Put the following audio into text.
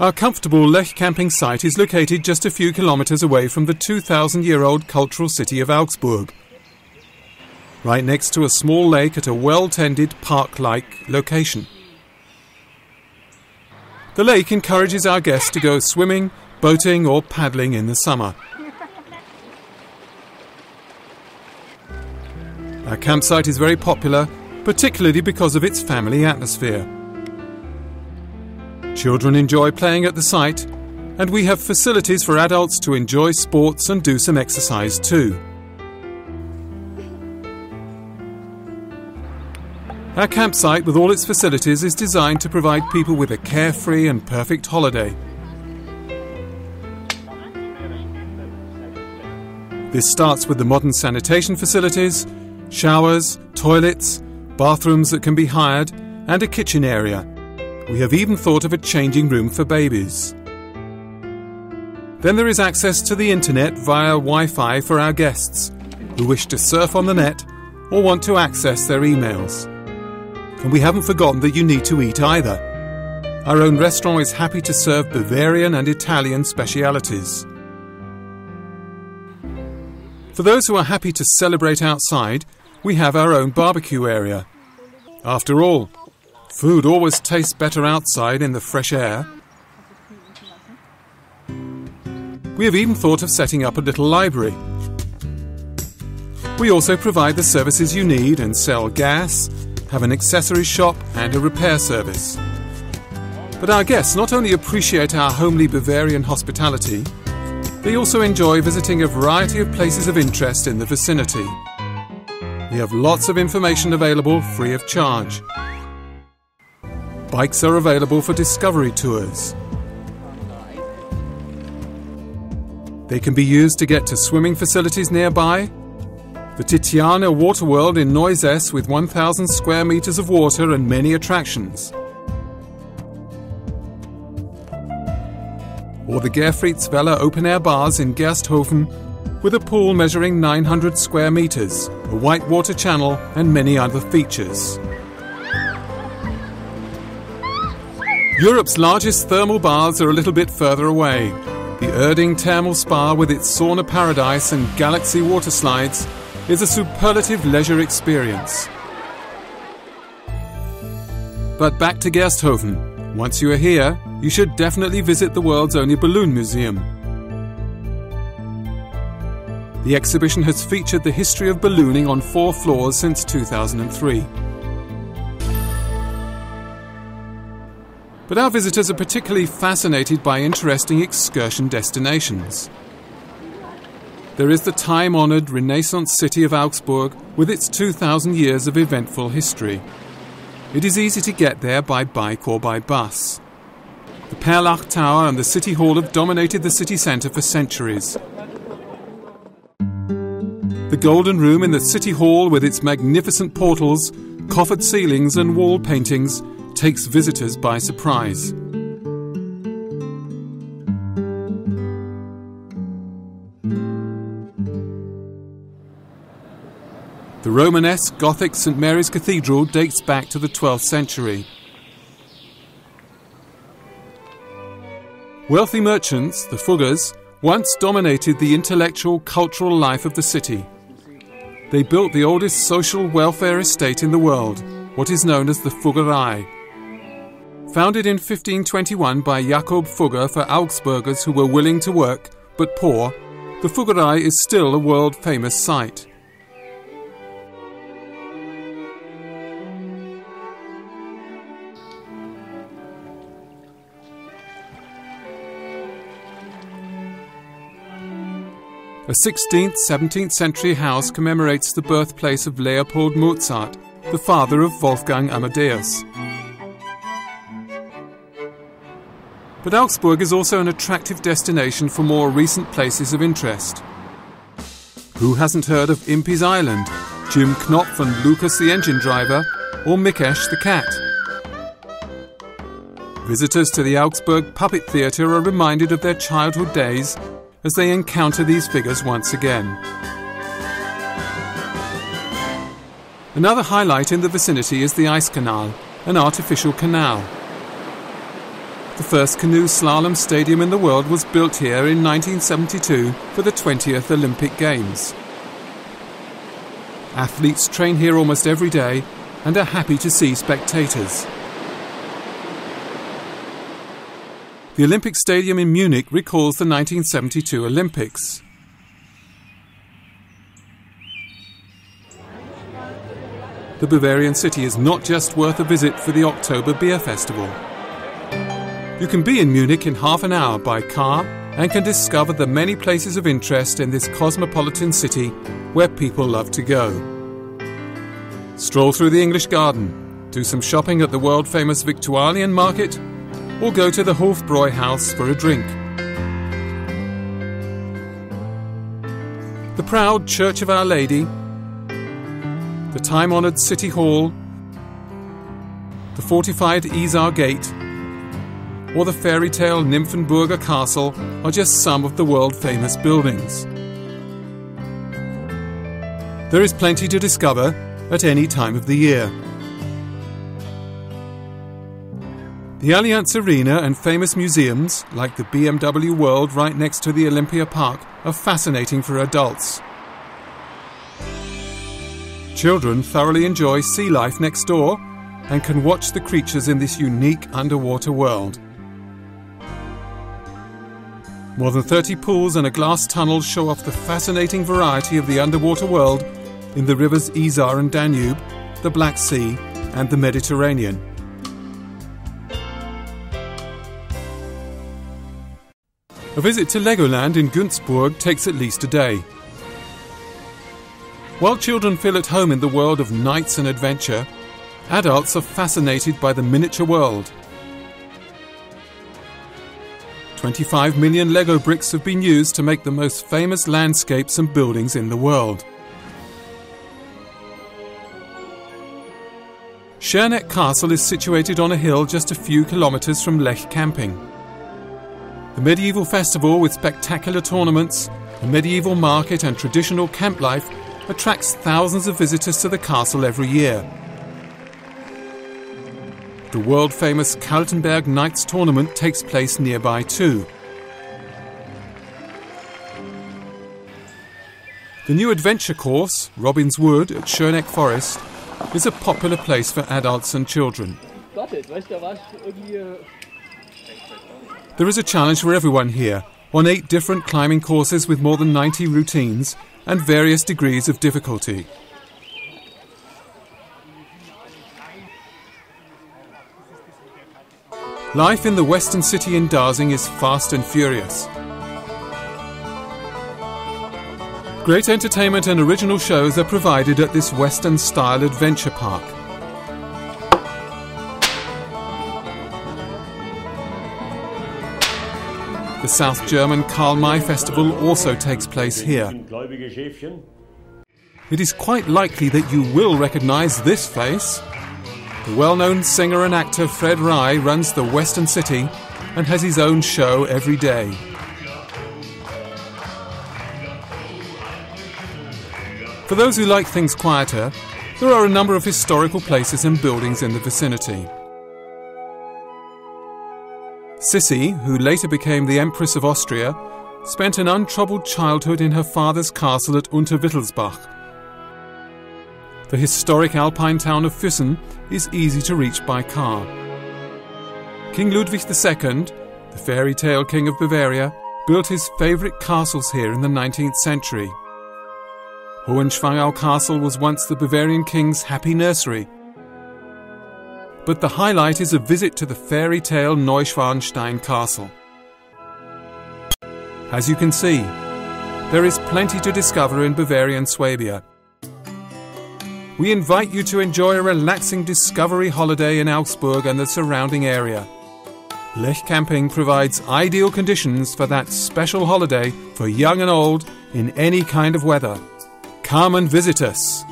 Our comfortable Lech-Camping site is located just a few kilometres away from the 2,000-year-old cultural city of Augsburg, right next to a small lake at a well-tended park-like location. The lake encourages our guests to go swimming, boating or paddling in the summer. Our campsite is very popular, particularly because of its family atmosphere. Children enjoy playing at the site, and we have facilities for adults to enjoy sports and do some exercise too. Our campsite, with all its facilities, is designed to provide people with a carefree and perfect holiday. This starts with the modern sanitation facilities, showers, toilets, bathrooms that can be hired, and a kitchen area. We have even thought of a changing room for babies. Then there is access to the internet via Wi-Fi for our guests who wish to surf on the net or want to access their emails. And we haven't forgotten that you need to eat either. Our own restaurant is happy to serve Bavarian and Italian specialities. For those who are happy to celebrate outside, we have our own barbecue area. After all, food always tastes better outside in the fresh air. We have even thought of setting up a little library. We also provide the services you need and sell gas, have an accessories shop and a repair service. But our guests not only appreciate our homely Bavarian hospitality, they also enjoy visiting a variety of places of interest in the vicinity. We have lots of information available free of charge. Bikes are available for discovery tours. They can be used to get to swimming facilities nearby. The Titiana Water World in Neuses with 1,000 square meters of water and many attractions. Or the Gerfrieds-Weller open-air bars in Gersthofen with a pool measuring 900 square meters, a whitewater channel and many other features. Europe's largest thermal baths are a little bit further away. The Erding Thermal Spa with its sauna paradise and galaxy water slides is a superlative leisure experience. But back to Gersthofen. Once you are here, you should definitely visit the world's only balloon museum. The exhibition has featured the history of ballooning on 4 floors since 2003. But our visitors are particularly fascinated by interesting excursion destinations. There is the time-honoured Renaissance city of Augsburg with its 2,000 years of eventful history. It is easy to get there by bike or by bus. The Perlach Tower and the City Hall have dominated the city centre for centuries. The Golden Room in the City Hall with its magnificent portals, coffered ceilings and wall paintings takes visitors by surprise. The Romanesque Gothic St. Mary's Cathedral dates back to the 12th century. Wealthy merchants, the Fuggers, once dominated the intellectual, cultural life of the city. They built the oldest social welfare estate in the world, what is known as the Fuggerei. Founded in 1521 by Jakob Fugger for Augsburgers who were willing to work but poor, the Fuggerei is still a world-famous site. A 16th, 17th century house commemorates the birthplace of Leopold Mozart, the father of Wolfgang Amadeus. But Augsburg is also an attractive destination for more recent places of interest. Who hasn't heard of Impey's Island, Jim Knopf and Lucas the engine driver, or Mikesh the cat? Visitors to the Augsburg Puppet Theatre are reminded of their childhood days as they encounter these figures once again. Another highlight in the vicinity is the Ice Canal, an artificial canal. The first canoe slalom stadium in the world was built here in 1972 for the 20th Olympic Games. Athletes train here almost every day and are happy to see spectators. The Olympic Stadium in Munich recalls the 1972 Olympics. The Bavarian city is not just worth a visit for the October Beer Festival. You can be in Munich in half an hour by car and can discover the many places of interest in this cosmopolitan city where people love to go. Stroll through the English Garden, do some shopping at the world-famous Victualian Market, or go to the Hofbräu House for a drink. The proud Church of Our Lady, the time-honoured City Hall, the fortified Isar Gate, or the fairy tale Nymphenburger Castle are just some of the world-famous buildings. There is plenty to discover at any time of the year. The Allianz Arena and famous museums, like the BMW World right next to the Olympia Park, are fascinating for adults. Children thoroughly enjoy sea life next door and can watch the creatures in this unique underwater world. More than 30 pools and a glass tunnel show off the fascinating variety of the underwater world in the rivers Isar and Danube, the Black Sea and the Mediterranean. A visit to Legoland in Günzburg takes at least a day. While children feel at home in the world of knights and adventure, adults are fascinated by the miniature world. 25 million Lego bricks have been used to make the most famous landscapes and buildings in the world. Schönste Castle is situated on a hill just a few kilometres from Lech-Camping. The medieval festival with spectacular tournaments, a medieval market and traditional camp life attracts thousands of visitors to the castle every year. The world-famous Kaltenberg Knights tournament takes place nearby too. The new adventure course, Robin's Wood at Schöneck Forest, is a popular place for adults and children. There is a challenge for everyone here, on 8 different climbing courses with more than 90 routines and various degrees of difficulty. Life in the western city in Dasing is fast and furious. Great entertainment and original shows are provided at this western-style adventure park. The South German Karl May Festival also takes place here. It is quite likely that you will recognise this face. The well-known singer and actor Fred Rai runs the Western City and has his own show every day. For those who like things quieter, there are a number of historical places and buildings in the vicinity. Sissi, who later became the Empress of Austria, spent an untroubled childhood in her father's castle at Unterwittelsbach. The historic alpine town of Füssen is easy to reach by car. King Ludwig II, the fairy tale king of Bavaria, built his favourite castles here in the 19th century. Hohenschwangau Castle was once the Bavarian king's happy nursery. But the highlight is a visit to the fairy tale Neuschwanstein Castle. As you can see, there is plenty to discover in Bavarian Swabia. We invite you to enjoy a relaxing discovery holiday in Augsburg and the surrounding area. Lech-Camping provides ideal conditions for that special holiday for young and old in any kind of weather. Come and visit us.